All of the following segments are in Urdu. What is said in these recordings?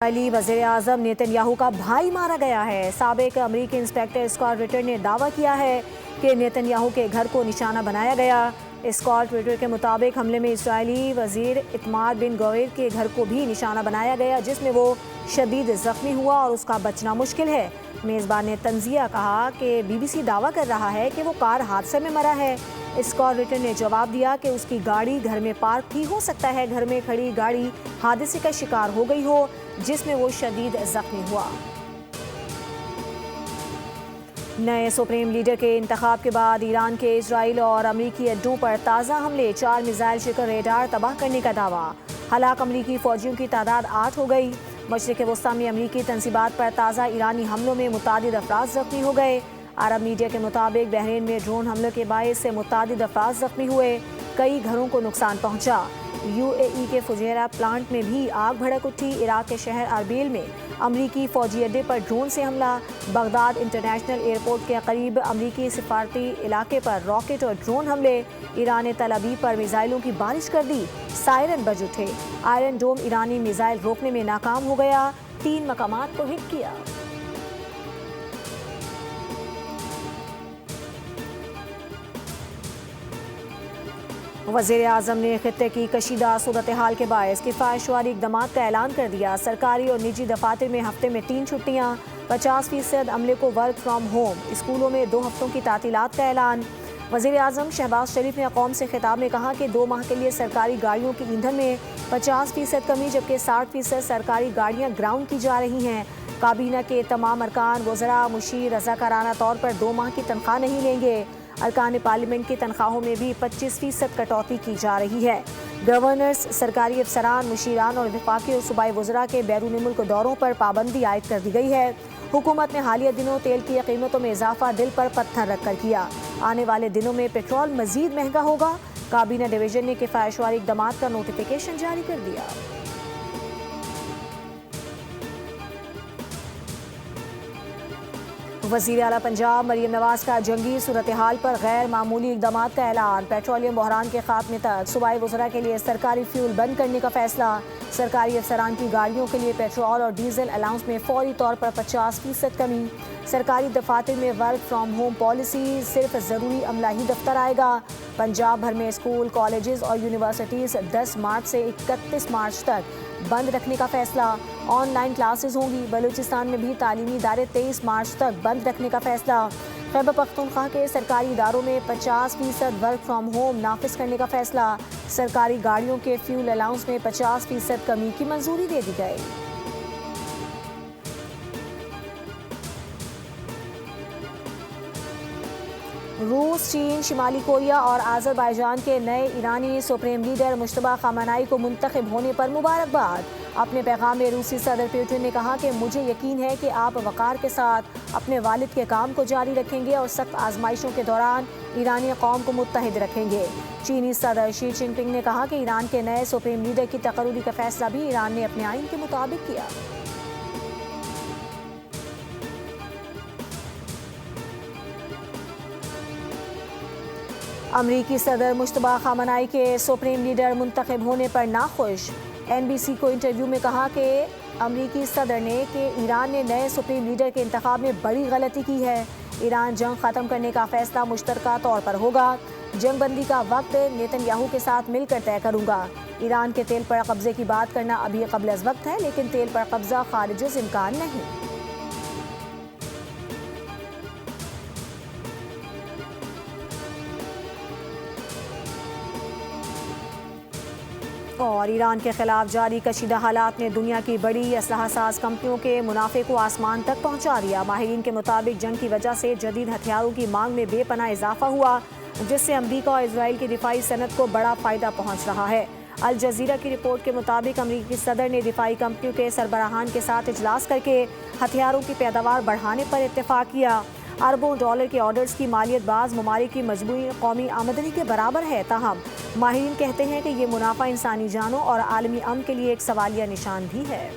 اسرائیلی وزیر اعظم نیتن یاہو کا بھائی مارا گیا ہے۔ سابق امریکی انسپکٹر اسکاٹ رٹر نے دعویٰ کیا ہے کہ نیتن یاہو کے گھر کو نشانہ بنایا گیا۔ اسکاٹ رٹر کے مطابق حملے میں اسرائیلی وزیر اتمار بن گویر کے گھر کو بھی نشانہ بنایا گیا، جس میں وہ شدید زخمی ہوا اور اس کا بچنا مشکل ہے۔ میزبان تنزیہ کہا کہ بی بی سی دعویٰ کر رہا ہے کہ وہ کار حادثے میں مرا ہے۔ اسکاٹ رٹر نے جواب دیا کہ اس کی گاڑی گھر میں پارک تھی، ہو سکتا ہے گھر میں کھڑی گاڑی حادثے کا شکار ہو گئی ہو جس میں وہ شدید زخمی ہوا۔ نئے سپریم لیڈر کے انتخاب کے بعد ایران کے اسرائیل اور امریکی اڈوں پر تازہ حملے، 4 میزائل شکن ریڈار تباہ کرنے کا دعویٰ۔ ہلاک امریکی فوجیوں کی تعداد 8 ہو گئی۔ مشرق وسطی میں امریکی تنصیبات پر تازہ ایرانی حملوں میں متعدد افراد زخمی ہو گئے۔ عرب میڈیا کے مطابق بحرین میں ڈرون حملوں کے باعث سے متعدد افراد زخمی ہوئے، کئی گھروں کو نقصان پہنچا۔ یو اے ای کے فجیرہ پلانٹ میں بھی آگ بھڑک اٹھی۔ عراق کے شہر اربیل میں امریکی فوجی اڈے پر ڈرون سے حملہ۔ بغداد انٹرنیشنل ایئرپورٹ کے قریب امریکی سفارتی علاقے پر راکٹ اور ڈرون حملے۔ ایران نے تل ابیب پر میزائلوں کی بارش کر دی، سائرن بج اٹھے۔ آئرن ڈوم ایرانی میزائل روکنے میں ناکام ہو گیا، 3 مقامات کو ہٹ کیا۔ وزیر اعظم نے خطے کی کشیدہ صورتحال کے باعث کفایت واری اقدامات کا اعلان کر دیا۔ سرکاری اور نجی دفاتر میں ہفتے میں 3 چھٹیاں، 50% عملے کو ورک فرام ہوم۔ اسکولوں میں 2 ہفتوں کی تعطیلات کا اعلان۔ وزیر اعظم شہباز شریف نے قوم سے خطاب میں کہا کہ 2 ماہ کے لیے سرکاری گاڑیوں کی ایندھن میں 50% کمی، جبکہ 60% سرکاری گاڑیاں گراؤنڈ کی جا رہی ہیں۔ کابینہ کے تمام ارکان، وزراء، مشیر رضاکارانہ طور پر 2 ماہ کی تنخواہ نہیں لیں گے۔ ارکان پارلیمنٹ کی تنخواہوں میں بھی 25% کٹوتی کی جا رہی ہے۔ گورنرز، سرکاری افسران، مشیران اور وفاقی اور صوبائی وزراء کے بیرون ملک دوروں پر پابندی عائد کر دی گئی ہے۔ حکومت نے حالیہ دنوں تیل کی قیمتوں میں اضافہ دل پر پتھر رکھ کر کیا۔ آنے والے دنوں میں پیٹرول مزید مہنگا ہوگا۔ کابینہ ڈویژن نے کفایت واری اقدامات کا نوٹیفیکیشن جاری کر دیا۔ وزیر اعلیٰ پنجاب مریم نواز کا جنگی صورتحال پر غیر معمولی اقدامات کا اعلان۔ پیٹرولیم بحران کے خاتمے تک صوبائی وزراء کے لیے سرکاری فیول بند کرنے کا فیصلہ۔ سرکاری افسران کی گاڑیوں کے لیے پیٹرول اور ڈیزل الاؤنس میں فوری طور پر 50% کمی۔ سرکاری دفاتر میں ورک فرام ہوم پالیسی، صرف ضروری عملہ ہی دفتر آئے گا۔ پنجاب بھر میں اسکول، کالجز اور یونیورسٹیز 10 مارچ سے 31 مارچ تک بند رکھنے کا فیصلہ۔ آن لائن کلاسز ہوں گی۔ بلوچستان میں بھی تعلیمی ادارے 23 مارچ تک بند رکھنے کا فیصلہ۔ خیبر پختونخوا کے سرکاری اداروں میں 50% ورک فرام ہوم نافذ کرنے کا فیصلہ۔ سرکاری گاڑیوں کے فیول الاؤنس میں 50% کمی کی منظوری دے دی گئی۔ روس، چین، شمالی کوریا اور آذربائیجان کے نئے ایرانی سپریم لیڈر مجتبیٰ خامنہئی کو منتخب ہونے پر مبارکباد۔ اپنے پیغام میں روسی صدر پوٹن نے کہا کہ مجھے یقین ہے کہ آپ وقار کے ساتھ اپنے والد کے کام کو جاری رکھیں گے اور سخت آزمائشوں کے دوران ایرانی قوم کو متحد رکھیں گے۔ چینی صدر شی جن پنگ نے کہا کہ ایران کے نئے سپریم لیڈر کی تقرری کا فیصلہ بھی ایران نے اپنے آئین کے مطابق کیا۔ امریکی صدر مجتبیٰ خامنہئی کے سپریم لیڈر منتخب ہونے پر ناخوش۔ این بی سی کو انٹرویو میں کہا کہ امریکی صدر نے کہ ایران نے نئے سپریم لیڈر کے انتخاب میں بڑی غلطی کی ہے۔ ایران جنگ ختم کرنے کا فیصلہ مشترکہ طور پر ہوگا۔ جنگ بندی کا وقت نیتن یاہو کے ساتھ مل کر طے کروں گا۔ ایران کے تیل پر قبضے کی بات کرنا ابھی قبل از وقت ہے، لیکن تیل پر قبضہ خارج از امکان نہیں۔ اور ایران کے خلاف جاری کشیدہ حالات نے دنیا کی بڑی اسلحہ ساز کمپنیوں کے منافع کو آسمان تک پہنچا دیا۔ ماہرین کے مطابق جنگ کی وجہ سے جدید ہتھیاروں کی مانگ میں بے پناہ اضافہ ہوا، جس سے امریکہ اور اسرائیل کی دفاعی صنعت کو بڑا فائدہ پہنچ رہا ہے۔ الجزیرہ کی رپورٹ کے مطابق امریکی صدر نے دفاعی کمپنیوں کے سربراہان کے ساتھ اجلاس کر کے ہتھیاروں کی پیداوار بڑھانے پر اتفاق کیا۔ اربوں ڈالر کے آرڈرز کی مالیت بعض ممالک کی مجموعی قومی آمدنی کے برابر ہے، تاہم ماہرین کہتے ہیں کہ یہ منافع انسانی جانوں اور عالمی امن کے لیے ایک سوالیہ نشان بھی ہے۔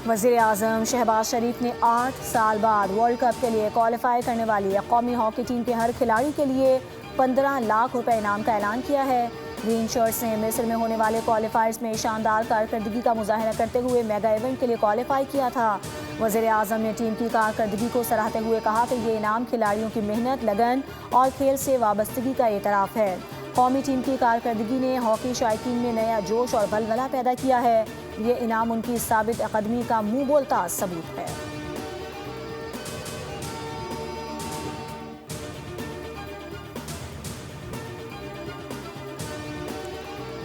وزیر اعظم شہباز شریف نے 8 سال بعد ورلڈ کپ کے لیے کوالیفائی کرنے والی قومی ہاکی ٹیم کے ہر کھلاڑی کے لیے 15 لاکھ روپے انعام کا اعلان کیا ہے۔ گرین شرٹس نے مصر میں ہونے والے کوالیفائرز میں شاندار کارکردگی کا مظاہرہ کرتے ہوئے میگا ایونٹ کے لیے کوالیفائی کیا تھا۔ وزیر اعظم نے ٹیم کی کارکردگی کو سراہتے ہوئے کہا کہ یہ انعام کھلاڑیوں کی محنت، لگن اور کھیل سے وابستگی کا اعتراف ہے۔ قومی ٹیم کی کارکردگی نے ہاکی شائقین میں نیا جوش اور ولولہ پیدا کیا ہے۔ یہ انعام ان کی ثابت قدمی کا منہ بولتا ثبوت ہے۔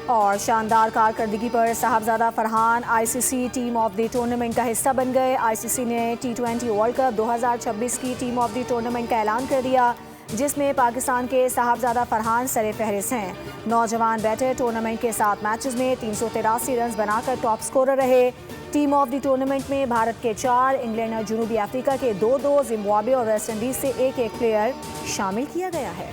اور شاندار کارکردگی پر صاحبزادہ فرحان آئی سی سی ٹیم آف دی ٹورنامنٹ کا حصہ بن گئے۔ آئی سی سی نے T20 ورلڈ کپ 2026 کی ٹیم آف دی ٹورنامنٹ کا اعلان کر دیا، جس میں پاکستان کے صاحبزادہ فرحان سر فہرست ہیں۔ نوجوان بیٹر ٹورنامنٹ کے 7 میچز میں 383 رنز بنا کر ٹاپ سکورر رہے۔ ٹیم آف دی ٹورنامنٹ میں بھارت کے 4، انگلینڈ اور جنوبی افریقہ کے 2-2، زمبابوے اور ویسٹ انڈیز سے 1-1 پلیئر شامل کیا گیا ہے۔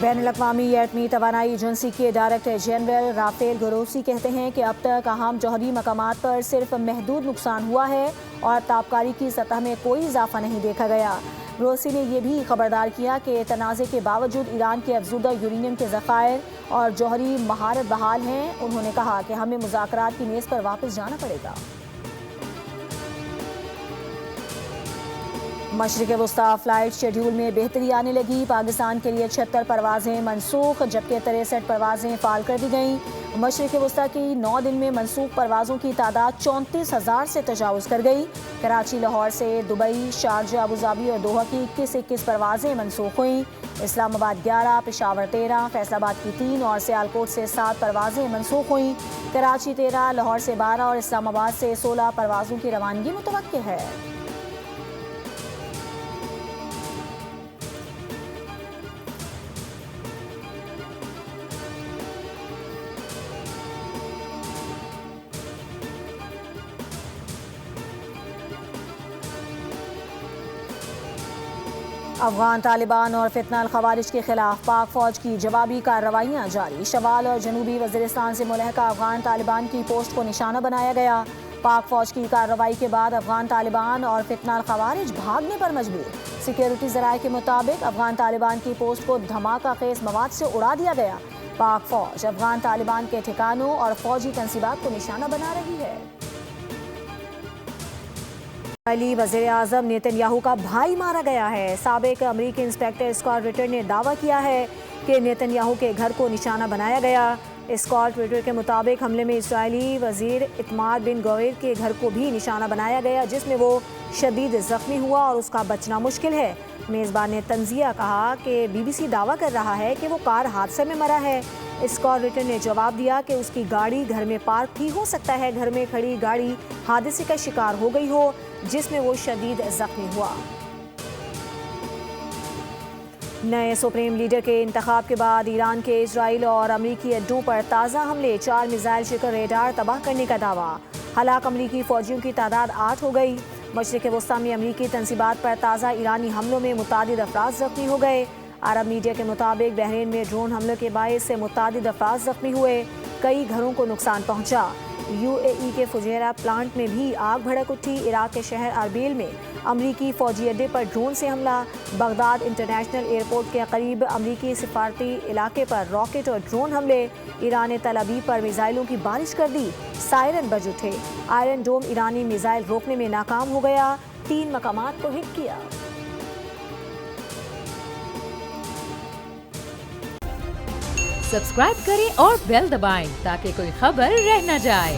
بین الاقوامی ایٹمی توانائی ایجنسی کے ڈائریکٹر جنرل رافیل گروسی کہتے ہیں کہ اب تک اہم جوہری مقامات پر صرف محدود نقصان ہوا ہے اور تابکاری کی سطح میں کوئی اضافہ نہیں دیکھا گیا۔ گروسی نے یہ بھی خبردار کیا کہ تنازع کے باوجود ایران کے افزودہ یورینیم کے ذخائر اور جوہری مہارت بحال ہیں۔ انہوں نے کہا کہ ہمیں مذاکرات کی میز پر واپس جانا پڑے گا۔ مشرق وسطی فلائٹ شیڈول میں بہتری آنے لگی۔ پاکستان کے لیے 76 پروازیں منسوخ جبکہ 63 پروازیں فعال کر دی گئیں۔ مشرق وسطی کی 9 دن میں منسوخ پروازوں کی تعداد 34,000 سے تجاوز کر گئی۔ کراچی، لاہور سے دبئی، شارجہ، ابوظہبی اور دوحہ کی 21 پروازیں منسوخ ہوئیں۔ اسلام آباد 11، پشاور 13، فیصل آباد کی 3 اور سیالکوٹ سے 7 پروازیں منسوخ ہوئیں۔ کراچی 13، لاہور سے 12 اور اسلام آباد سے 16 پروازوں کی روانگی متوقع ہے۔ افغان طالبان اور فتنہ الخوارج کے خلاف پاک فوج کی جوابی کارروائیاں جاری۔ شمال اور جنوبی وزیرستان سے ملحقہ افغان طالبان کی پوسٹ کو نشانہ بنایا گیا۔ پاک فوج کی کارروائی کے بعد افغان طالبان اور فتنہ الخوارج بھاگنے پر مجبور۔ سیکیورٹی ذرائع کے مطابق افغان طالبان کی پوسٹ کو دھماکہ خیز مواد سے اڑا دیا گیا۔ پاک فوج افغان طالبان کے ٹھکانوں اور فوجی تنصیبات کو نشانہ بنا رہی ہے۔ اسرائیلی وزیر اعظم نیتن یاہو کا بھائی مارا گیا ہے۔ سابق امریکی انسپیکٹر اسکاٹ رٹر نے دعویٰ کیا ہے کہ نیتن یاہو کے گھر کو نشانہ بنایا گیا۔ اسکاٹ رٹر کے مطابق حملے میں اسرائیلی وزیر اعتماد بن گویر کے گھر کو بھی نشانہ بنایا گیا، جس میں وہ شدید زخمی ہوا اور اس کا بچنا مشکل ہے۔ میزبان نے تنزیہ کہا کہ BBC دعویٰ کر رہا ہے کہ وہ کار حادثے میں مرا ہے۔ اسکاٹ رٹر نے جواب دیا کہ اس کی گاڑی گھر میں پارک تھی، ہو سکتا ہے گھر میں کھڑی گاڑی حادثے کا شکار ہو گئی ہو جس میں وہ شدید زخمی ہوا۔ نئے سپریم لیڈر کے انتخاب کے بعد ایران کے اسرائیل اور امریکی اڈوں پر تازہ حملے، 4 میزائل شکن ریڈار تباہ کرنے کا دعویٰ۔ ہلاک امریکی فوجیوں کی تعداد 8 ہو گئی۔ مشرق وسطی میں امریکی تنصیبات پر تازہ ایرانی حملوں میں متعدد افراد زخمی ہو گئے۔ عرب میڈیا کے مطابق بحرین میں ڈرون حملوں کے باعث سے متعدد افراد زخمی ہوئے، کئی گھروں کو نقصان پہنچا۔ UAE کے فجیرہ پلانٹ میں بھی آگ بھڑک اٹھی۔ عراق کے شہر اربیل میں امریکی فوجی اڈے پر ڈرون سے حملہ۔ بغداد انٹرنیشنل ایئرپورٹ کے قریب امریکی سفارتی علاقے پر راکٹ اور ڈرون حملے۔ ایران نے تل ابیب پر میزائلوں کی بارش کر دی، سائرن بج اٹھے۔ آئرن ڈوم ایرانی میزائل روکنے میں ناکام ہو گیا، 3 مقامات کو ہٹ کیا۔ سبسکرائب کریں اور بیل دبائیں تاکہ کوئی خبر رہ نہ جائے۔